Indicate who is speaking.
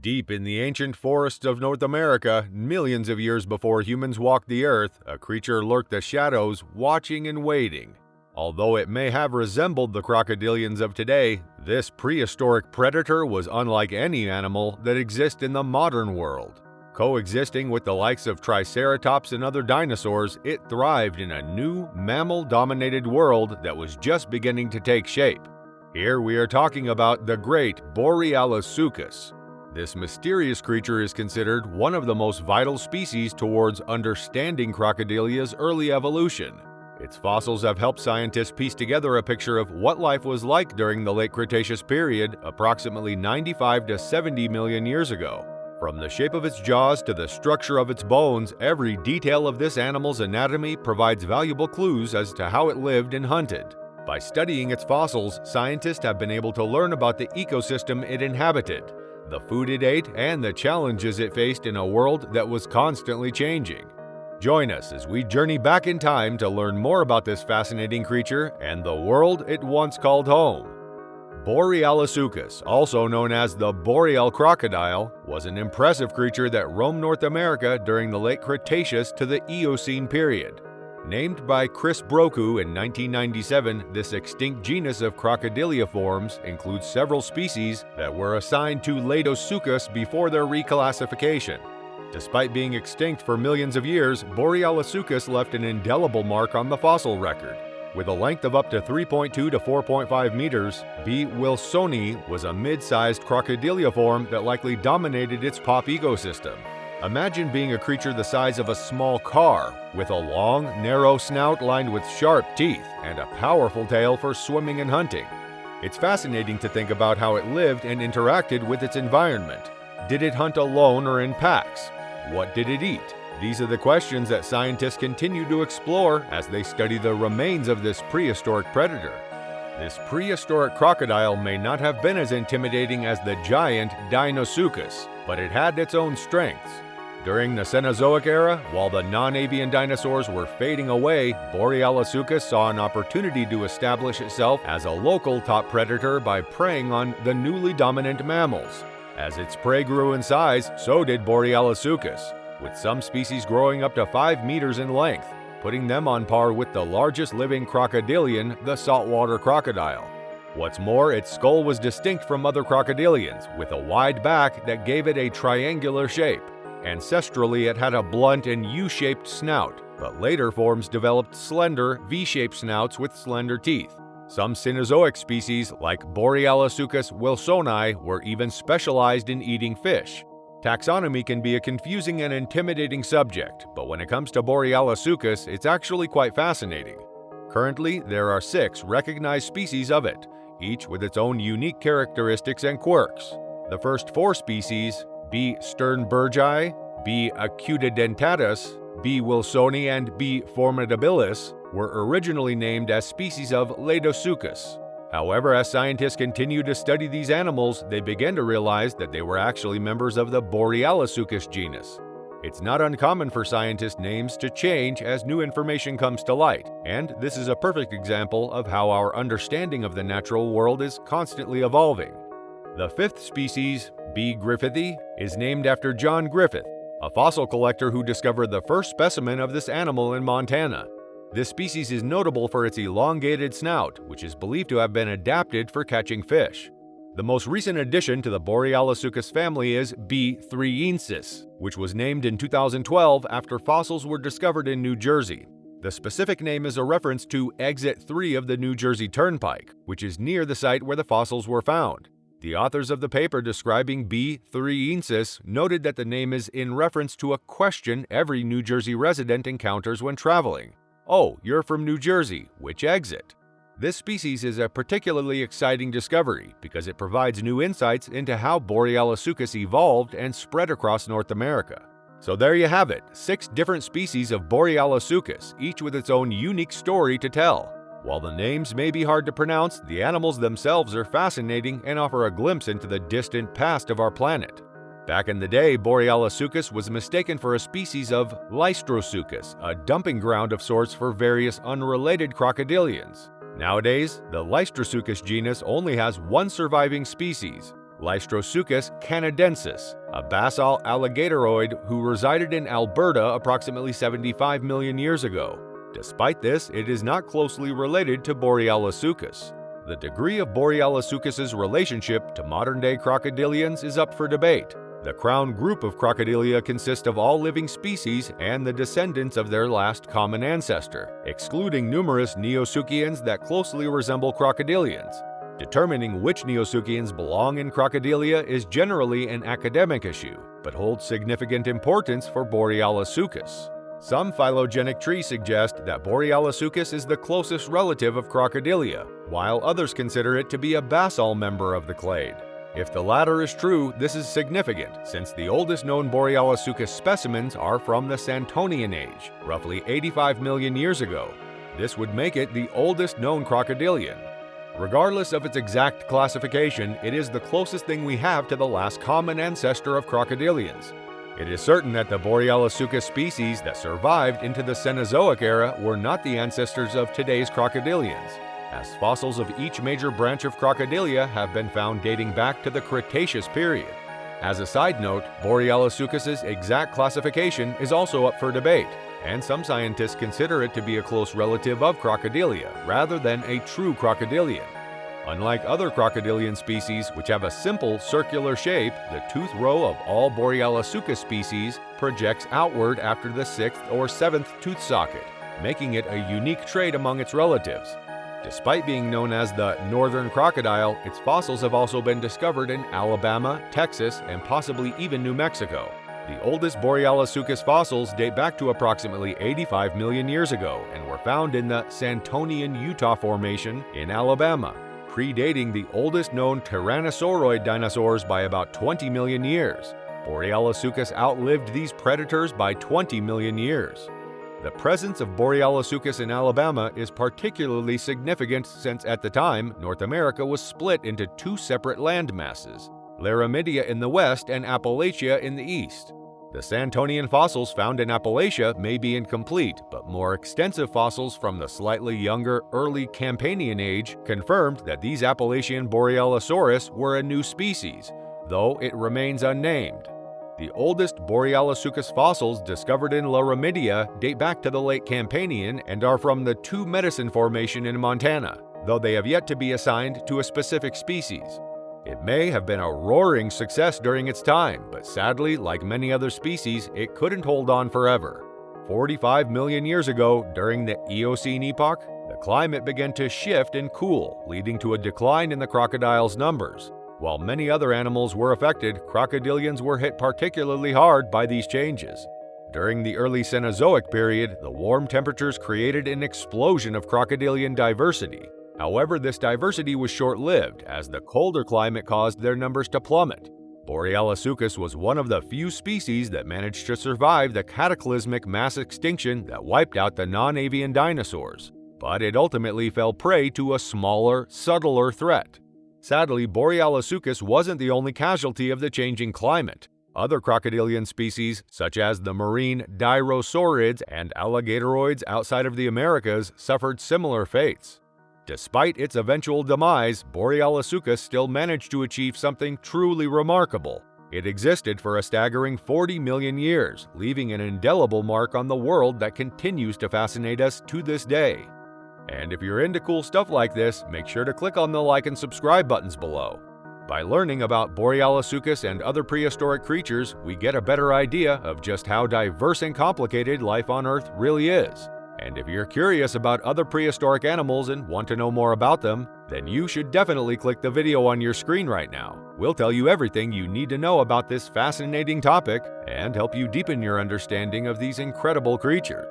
Speaker 1: Deep in the ancient forests of North America, millions of years before humans walked the earth, a creature lurked the shadows, watching and waiting. Although it may have resembled the crocodilians of today, this prehistoric predator was unlike any animal that exists in the modern world. Coexisting with the likes of Triceratops and other dinosaurs, it thrived in a new, mammal-dominated world that was just beginning to take shape. Here we are talking about the great Borealosuchus. This mysterious creature is considered one of the most vital species towards understanding crocodilia's early evolution. Its fossils have helped scientists piece together a picture of what life was like during the late Cretaceous period, approximately 95 to 70 million years ago. From the shape of its jaws to the structure of its bones, every detail of this animal's anatomy provides valuable clues as to how it lived and hunted. By studying its fossils, scientists have been able to learn about the ecosystem it inhabited, the food it ate, and the challenges it faced in a world that was constantly changing. Join us as we journey back in time to learn more about this fascinating creature and the world it once called home. Borealosuchus, also known as the boreal crocodile, was an impressive creature that roamed North America during the late Cretaceous to the Eocene period. Named by Chris Broku in 1997, this extinct genus of crocodiliaforms includes several species that were assigned to Deinonychus before their reclassification. Despite being extinct for millions of years, Borealosuchus left an indelible mark on the fossil record. With a length of up to 3.2 to 4.5 meters, B. wilsoni was a mid-sized crocodiliaform that likely dominated its pop ecosystem. Imagine being a creature the size of a small car, with a long, narrow snout lined with sharp teeth and a powerful tail for swimming and hunting. It's fascinating to think about how it lived and interacted with its environment. Did it hunt alone or in packs? What did it eat? These are the questions that scientists continue to explore as they study the remains of this prehistoric predator. This prehistoric crocodile may not have been as intimidating as the giant Deinonychus, but it had its own strengths. During the Cenozoic era, while the non-avian dinosaurs were fading away, Borealosuchus saw an opportunity to establish itself as a local top predator by preying on the newly dominant mammals. As its prey grew in size, so did Borealosuchus, with some species growing up to 5 meters in length, putting them on par with the largest living crocodilian, the saltwater crocodile. What's more, its skull was distinct from other crocodilians, with a wide back that gave it a triangular shape. Ancestrally, it had a blunt and U-shaped snout, but later forms developed slender, V-shaped snouts with slender teeth. Some Cenozoic species, like Borealosuchus wilsoni, were even specialized in eating fish. Taxonomy can be a confusing and intimidating subject, but when it comes to Borealosuchus, it's actually quite fascinating. Currently, there are 6 recognized species of it, each with its own unique characteristics and quirks. The first 4 species, B. sternbergi, B. acutidentatus, B. wilsoni, and B. formidabilis, were originally named as species of Deinonychus. However, as scientists continue to study these animals, they begin to realize that they were actually members of the Borealosuchus genus. It's not uncommon for scientists' names to change as new information comes to light, and this is a perfect example of how our understanding of the natural world is constantly evolving. The 5th species, B. griffithii, is named after John Griffith, a fossil collector who discovered the first specimen of this animal in Montana. This species is notable for its elongated snout, which is believed to have been adapted for catching fish. The most recent addition to the Borealosuchus family is B. thriensis, which was named in 2012 after fossils were discovered in New Jersey. The specific name is a reference to Exit 3 of the New Jersey Turnpike, which is near the site where the fossils were found. The authors of the paper describing B. thriensis noted that the name is in reference to a question every New Jersey resident encounters when traveling. Oh, you're from New Jersey, which exit? This species is a particularly exciting discovery because it provides new insights into how Borealosuchus evolved and spread across North America. So there you have it, 6 different species of Borealosuchus, each with its own unique story to tell. While the names may be hard to pronounce, the animals themselves are fascinating and offer a glimpse into the distant past of our planet. Back in the day, Borealosuchus was mistaken for a species of Lystrosuchus, a dumping ground of sorts for various unrelated crocodilians. Nowadays, the Lystrosuchus genus only has 1 surviving species. Lystrosuchus canadensis, a basal alligatoroid who resided in Alberta approximately 75 million years ago. Despite this, it is not closely related to Borealosuchus. The degree of Borealosuchus's relationship to modern-day crocodilians is up for debate. The crown group of Crocodilia consists of all living species and the descendants of their last common ancestor, excluding numerous Neosuchians that closely resemble crocodilians. Determining which Neosuchians belong in Crocodilia is generally an academic issue, but holds significant importance for Borealosuchus. Some phylogenetic trees suggest that Borealosuchus is the closest relative of Crocodilia, while others consider it to be a basal member of the clade. If the latter is true, this is significant, since the oldest known Borealosuchus specimens are from the Santonian age, roughly 85 million years ago. This would make it the oldest known crocodilian. Regardless of its exact classification, it is the closest thing we have to the last common ancestor of crocodilians. It is certain that the Borealosuchus species that survived into the Cenozoic era were not the ancestors of today's crocodilians, as fossils of each major branch of Crocodilia have been found dating back to the Cretaceous period. As a side note, Borealosuchus's exact classification is also up for debate, and some scientists consider it to be a close relative of Crocodilia rather than a true crocodilian. Unlike other crocodilian species which have a simple circular shape, the tooth row of all Borealosuchus species projects outward after the 6th or 7th tooth socket, making it a unique trait among its relatives. Despite being known as the northern crocodile, its fossils have also been discovered in Alabama, Texas, and possibly even New Mexico. The oldest Borealosuchus fossils date back to approximately 85 million years ago and were found in the Santonian-Utah Formation in Alabama, predating the oldest known tyrannosauroid dinosaurs by about 20 million years. Borealosuchus outlived these predators by 20 million years. The presence of Borealosuchus in Alabama is particularly significant since at the time, North America was split into two separate land masses, Laramidia in the west and Appalachia in the east. The Santonian fossils found in Appalachia may be incomplete, but more extensive fossils from the slightly younger early Campanian age confirmed that these Appalachian Borealosaurus were a new species, though it remains unnamed. The oldest Borealosuchus fossils discovered in Laramidia date back to the late Campanian and are from the Two Medicine Formation in Montana, though they have yet to be assigned to a specific species. It may have been a roaring success during its time, but sadly, like many other species, it couldn't hold on forever. 45 million years ago, during the Eocene epoch, the climate began to shift and cool, leading to a decline in the crocodile's numbers. While many other animals were affected, crocodilians were hit particularly hard by these changes. During the early Cenozoic period, the warm temperatures created an explosion of crocodilian diversity. However, this diversity was short-lived, as the colder climate caused their numbers to plummet. Borealosuchus was one of the few species that managed to survive the cataclysmic mass extinction that wiped out the non-avian dinosaurs, but it ultimately fell prey to a smaller, subtler threat. Sadly, Borealosuchus wasn't the only casualty of the changing climate. Other crocodilian species, such as the marine Dirosaurids and alligatoroids outside of the Americas, suffered similar fates. Despite its eventual demise, Borealosuchus still managed to achieve something truly remarkable. It existed for a staggering 40 million years, leaving an indelible mark on the world that continues to fascinate us to this day. And if you're into cool stuff like this, make sure to click on the like and subscribe buttons below. By learning about Borealosuchus and other prehistoric creatures, we get a better idea of just how diverse and complicated life on Earth really is. And if you're curious about other prehistoric animals and want to know more about them, then you should definitely click the video on your screen right now. We'll tell you everything you need to know about this fascinating topic and help you deepen your understanding of these incredible creatures.